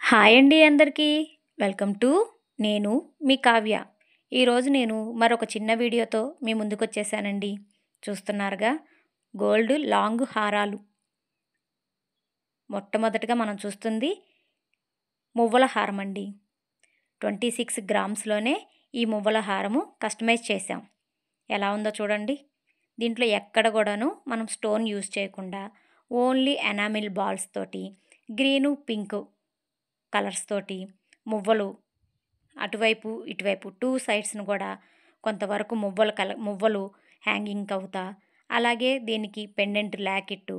Hi అండి అందరికీ. Welcome to నేను మీ కావ్య. ఈరోజు నేను మరొక చిన్న వీడియోతో మీ ముందుకొచ్చేసానండి. చూస్తున్నారుగా గోల్డ్ లాంగ్ హారాలు. మొట్టమొదటిగా మనం చూస్తుంది మువ్వల హారం అండి. 26 గ్రామ్స్లోనే ఈ మువ్వల హారము కస్టమైజ్ చేశాం. ఎలా ఉందో చూడండి. దీంట్లో ఎక్కడ కూడాను మనం స్టోన్ యూజ్ చేయకుండా ఓన్లీ ఎనామిల్ బాల్స్ తోటి గ్రీను పింక్ కలర్స్ తోటి మువ్వలు అటువైపు ఇటువైపు 2 సైడ్స్‌ను కూడా కొంతవరకు మువ్వలు హ్యాంగింగ్ అవుతా, అలాగే దీనికి పెండెంట్ లాకెట్టు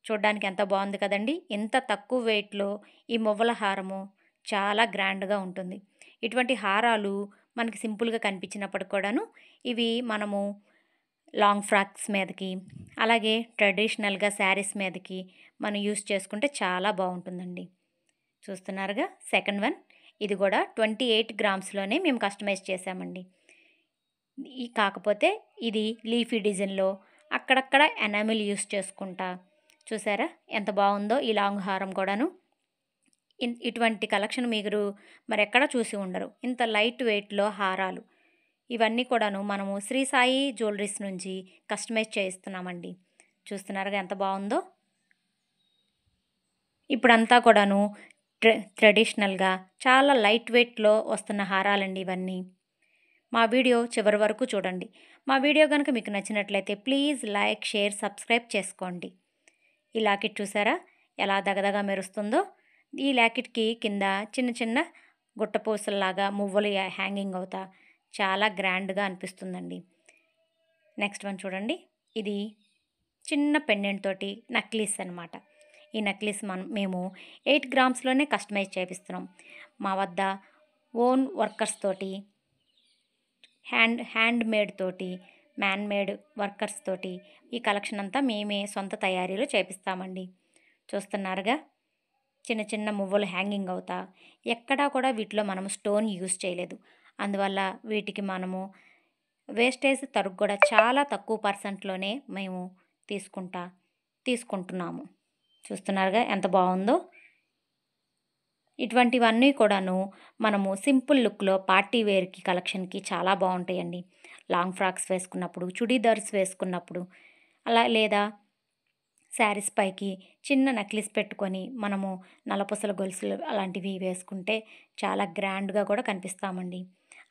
చూడ్డానికి ఎంత బాగుంది కదండీ! ఇంత తక్కువ వెయిట్‌లో ఈ మువ్వల హారము చాలా గ్రాండ్‌గా ఉంటుంది. ఇటువంటి హారాలు మనకి సింపుల్‌గా కనిపించినప్పటికి కూడాను ఇవి మనము లాంగ్ ఫ్రాక్స్ మీదకి, అలాగే ట్రెడిషనల్‌గా శారీస్ మీదకి మనం యూజ్ చేసుకుంటే చాలా బాగుంటుందండి. చూస్తున్నారుగా సెకండ్ వన్. ఇది కూడా 28 గ్రామ్స్లోనే మేము కస్టమైజ్ చేసామండి. కాకపోతే ఇది లీఫీ డిజైన్లో అక్కడక్కడ ఎనామిల్ యూస్ చేసుకుంటా, చూసారా ఎంత బాగుందో ఈ లాంగ్ హారం కూడాను. ఇటువంటి కలెక్షన్ మీరు మరెక్కడ చూసి ఉండరు. ఇంత లైట్ వెయిట్లో హారాలు ఇవన్నీ కూడాను మనము శ్రీ సాయి జ్యువెలరీస్ నుంచి కస్టమైజ్ చేయిస్తున్నామండి. చూస్తున్నారుగా ఎంత బాగుందో. ఇప్పుడంతా కూడాను ట్రెడిషనల్గా చాలా లైట్ వెయిట్లో వస్తున్న హారాలండి ఇవన్నీ. మా వీడియో చివరి వరకు చూడండి. మా వీడియో కనుక మీకు నచ్చినట్లయితే ప్లీజ్ లైక్, షేర్, సబ్స్క్రైబ్ చేసుకోండి. ఈ లాకెట్ చూసారా ఎలా దగదగా మెరుస్తుందో. ఈ లాకెట్కి కింద చిన్న చిన్న గుట్టపూసల్లాగా మువ్వలు హ్యాంగింగ్ అవుతా చాలా గ్రాండ్గా అనిపిస్తుందండి. నెక్స్ట్ వన్ చూడండి. ఇది చిన్న పెండెంట్ తోటి నక్లీస్ అనమాట. ఈ నక్లీస్ మేము 8 గ్రామ్స్లోనే కస్టమైజ్ చేపిస్తున్నాం. మా వద్ద ఓన్ వర్కర్స్ తోటి హ్యాండ్ మేడ్ తోటి మ్యాన్ మేడ్ వర్కర్స్ తోటి ఈ కలెక్షన్ అంతా మేమే సొంత తయారీలో చేపిస్తామండి. చూస్తున్నారుగా చిన్న చిన్న మువ్వలు హ్యాంగింగ్ అవుతా, ఎక్కడా కూడా వీటిలో మనం స్టోన్ యూజ్ చేయలేదు. అందువల్ల వీటికి మనము వేస్టేజ్ తరుగు కూడా చాలా తక్కువ పర్సెంట్లోనే మేము తీసుకుంటున్నాము. చూస్తున్నారుగా ఎంత బాగుందో. ఇటువంటివన్నీ కూడాను మనము సింపుల్ లుక్లో పార్టీ వేర్కి కలెక్షన్కి చాలా బాగుంటాయండి. లాంగ్ ఫ్రాక్స్ వేసుకున్నప్పుడు, చుడీదార్స్ వేసుకున్నప్పుడు, అలా లేదా శారీస్ పైకి చిన్న నెక్లెస్ పెట్టుకొని మనము నల్లపూసల గొలుసులు అలాంటివి వేసుకుంటే చాలా గ్రాండ్గా కూడా కనిపిస్తామండి.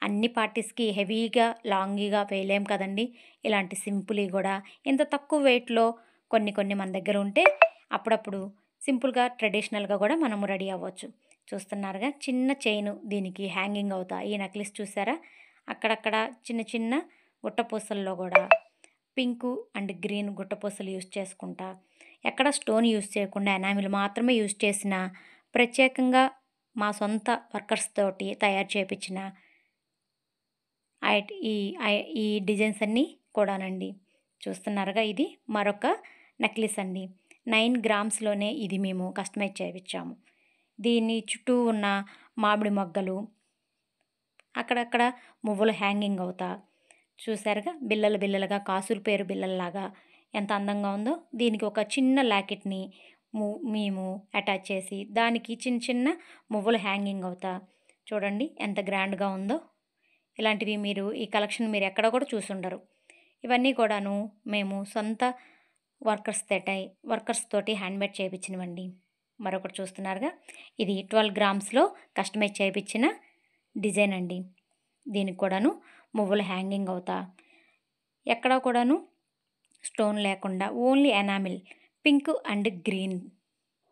అన్ని పార్టీస్కి హెవీగా లాంగీగా వేయలేం కదండి. ఇలాంటి సింపుల్ కూడా ఇంత తక్కువ వెయిట్లో కొన్ని మన దగ్గర ఉంటే అప్పుడప్పుడు సింపుల్గా ట్రెడిషనల్గా కూడా మనము రెడీ అవ్వచ్చు. చూస్తున్నారుగా చిన్న చైను దీనికి హ్యాంగింగ్ అవుతా. ఈ నెక్లెస్ చూసారా అక్కడక్కడ చిన్న చిన్న గుట్టపూసల్లో కూడా పింకు అండ్ గ్రీన్ గుట్టపూసలు యూజ్ చేసుకుంటా, ఎక్కడ స్టోన్ యూజ్ చేయకుండా ఎనామిల్ మాత్రమే యూజ్ చేసిన ప్రత్యేకంగా మా సొంత వర్కర్స్ తోటి తయారు చేయించిన ఈ డిజైన్స్ అన్నీ కూడానండి. చూస్తున్నారుగా ఇది మరొక నెక్లెస్ అండి. 9 గ్రామ్స్లోనే ఇది మేము కస్టమైజ్ చేయించాము. దీని చుట్టూ ఉన్న మామిడి మొగ్గలు అక్కడక్కడ మువ్వలు హ్యాంగింగ్ అవుతా, చూసారుగా బిల్లలుగా కాసుల పేరు బిల్లల్లాగా ఎంత అందంగా ఉందో. దీనికి ఒక చిన్న లాకెట్ని మేము అటాచ్ చేసి దానికి చిన్న చిన్న మువ్వలు హ్యాంగింగ్ అవుతా చూడండి ఎంత గ్రాండ్గా ఉందో. ఇలాంటివి ఈ కలెక్షన్ మీరు ఎక్కడ కూడా చూసుండరు. ఇవన్నీ కూడాను మేము సొంత వర్కర్స్ తోటి హ్యాండ్మేడ్ చేయించినవండి. మరొకటి చూస్తున్నారుగా ఇది 12 గ్రామ్స్లో కస్టమైజ్ చేయించిన డిజైన్ అండి. దీనికి కూడాను మువ్వలు హ్యాంగింగ్ అవుతా, ఎక్కడా కూడాను స్టోన్ లేకుండా only enamel pink and green.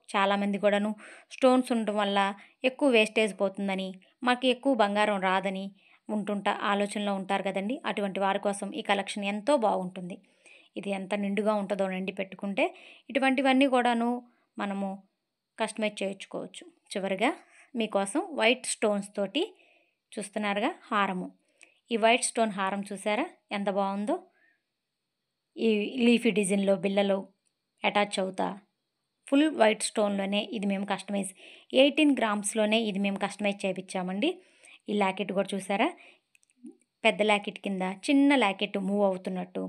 చాలామంది కూడాను స్టోన్స్ ఉండడం వల్ల ఎక్కువ వేస్టేజ్ పోతుందని, మాకు ఎక్కువ బంగారం రాదని ఆలోచనలో ఉంటారు కదండి. అటువంటి వారి కోసం ఈ కలెక్షన్ ఎంతో బాగుంటుంది. ఇది ఎంత నిండుగా ఉంటుందో నిండి పెట్టుకుంటే. ఇటువంటివన్నీ కూడాను మనము కస్టమైజ్ చేయించుకోవచ్చు. చివరిగా మీకోసం వైట్ స్టోన్స్ తోటి చూస్తున్నారుగా హారము. ఈ వైట్ స్టోన్ హారం చూసారా ఎంత బాగుందో. ఈ లీఫీ డిజైన్లో బిళ్ళలు అటాచ్ అవుతా ఫుల్ వైట్ స్టోన్లోనే ఇది మేము 18 గ్రామ్స్లోనే ఇది మేము కస్టమైజ్ చేయించామండి. ఈ లాకెట్ కూడా చూసారా పెద్ద లాకెట్ కింద చిన్న లాకెట్ మూవ్ అవుతున్నట్టు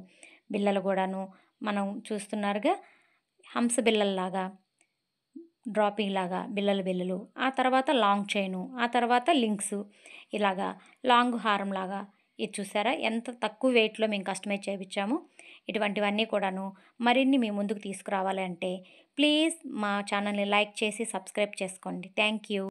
బిళ్ళలు కూడాను మనం చూస్తున్నారుగా హంస బిళ్ళల్లాగా డ్రాపింగ్ లాగా బిల్లలు బిల్లలు, ఆ తర్వాత లాంగ్ చైను, ఆ తర్వాత లింక్స్, ఇలాగా లాంగ్ హారం లాగా. ఇది చూసారా ఎంత తక్కువ వెయిట్లో మేము కస్టమైజ్ చేయించాము. ఇటువంటివన్నీ కూడాను మరిన్ని మీ ముందుకు తీసుకురావాలి అంటే ప్లీజ్ మా ఛానల్ని లైక్ చేసి సబ్స్క్రైబ్ చేసుకోండి. Thank you.